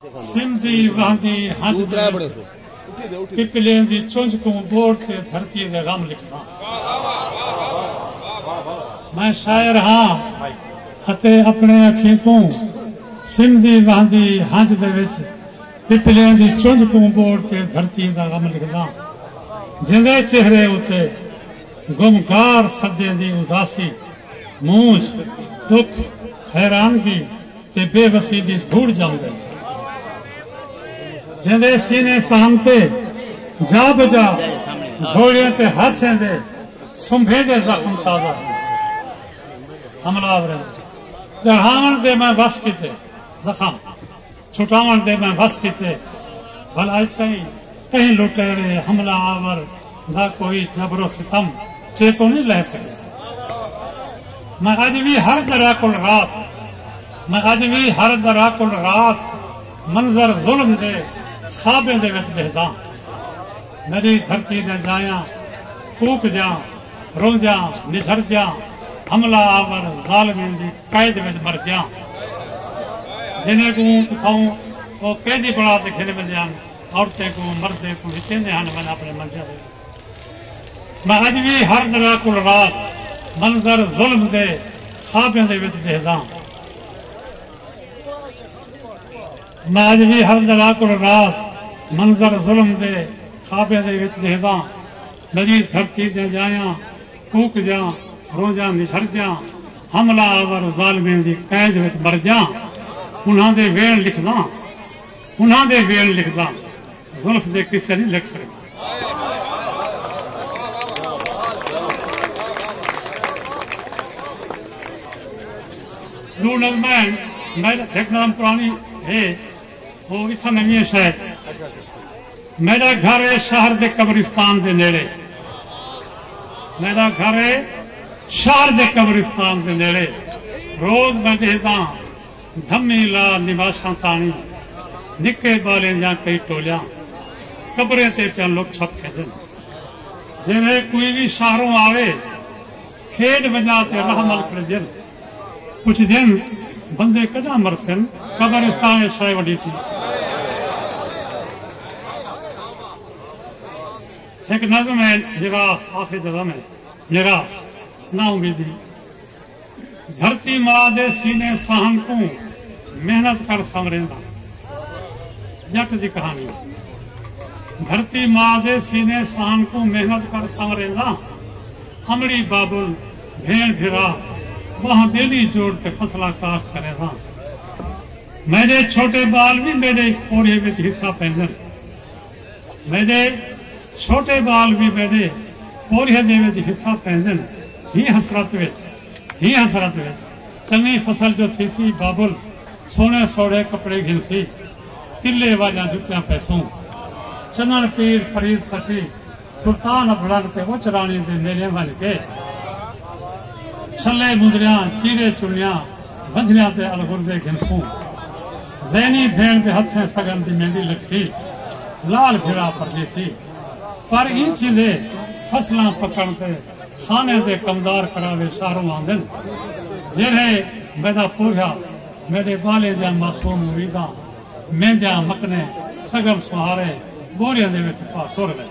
सिंधी वहदी हज पिपले दी चुंझ को बोर्ड ते धरती दे गम लिखदा। मैं शायर हाँ अते अपने अखीं तों सिंधी वहदी हज दे विच पिपले दी चुंझ को बोर्ड ते धरती दा गम लिखदा। जिंदे चेहरे उते गुमगार सदे दी उदासी मूंझ दुख हैरानगी ते बेबसी दी धूड़ जांदे। जिंदे सीने सहमते जा बजा घोड़ियों ते हाथों दे सुंभे दे जख्म ताजा हमलावर दहावन दे मैं बस किते जख्म छुटावन दे मैं बस किते भला अज ताईं कहीं लुटेरे हमला आवर ना कोई जबरो सितम चेतो नहीं लह सके। मैं अज भी हर दराकुल रात मंजर जुल्म दे खाबे दे विच बहदा। मेरी धरती दे जाया कूक जा रोंजा निछड़ जा हमला आवर जालिमें दी कैद विच मर जा। जिन्हें को किथां वो कैदी बना ते खिल वंदे हन औरतें को मर्दे को विचेंदे हन वन अपने मंजे दे। मैं अज भी हर दराकुल रात मंजर जुल्म दे खाबे दे विच बहदा। मैं अज भी हर दराकुल रात मंजर जुल्म दे खाबे दे विच बहदा। मेरी धरती दे जाया कूक जा रोजा निछड़ जा हमला आवर जालिमें दी कैद विच मर जा। उन्हां दे वेण लिखदा जुल्फ दे किस्से नहीं लिख सकदा। दो नज़में एक नाम पुरानी है वो इतना नवी है शायद। मेरा घर है शहर दे कब्रिस्तान दे नेड़े। मेरा घर है शहर दे कब्रिस्तान दे नेड़े। रोज मैं देखदा धम्मी ला निवासा तानी निके बाले जा कई टोलिया कब्रे ते पे लोग छप खेदन। जिवें कोई भी शहरों आवे खेड वजा ते रहमल करजन। कुछ दिन बंदे कदा मरसन कब्रिस्तान शाय वडी सी। एक नज़म है निराश आखिर नज़म है निराश ना उम्मीदी। धरती मां दे सीने सहन को मेहनत कर संवरेंदा। जट दी कहानी। धरती मां दे सीने सहन को मेहनत कर संवरेंदा। हमड़ी बाबुल भेड़ भिरा वहां बेली जोड़ के फसला काश्त करेगा। मेरे छोटे बाल भी मेरे ओढ़े विच हिस्सा पैंदन। मेरे छोटे बाल भी मेरे ओढ़े दे विच हिस्सा पैंदन। ही हसरत विच चंगी फसल जो थी सी बाबुल सोने सोड़े कपड़े घिनसी तिले वाजा जुत्तियां पैसों। चनन पीर फरीद फकी सुल्तान बुलंद ते उच रानी दे नेड़े बन के छले मुंदरियां चीरे चुनिया वंझलियां ते अलगुरदे घिनसूं। ज़ैनी भेड़ दे हथें सगन दी मेहंदी लखी लाल फिरा परदेसी। पर ई थींदे फसलां पकण ते खाने दे कमदार करावे शहरों आंदन। जेरे मेरा पूरा मेरे बाले जा मासूम मुरीदा मेंदियां मकने सगम सुहारे बोरियां दे विच पा तुर वे।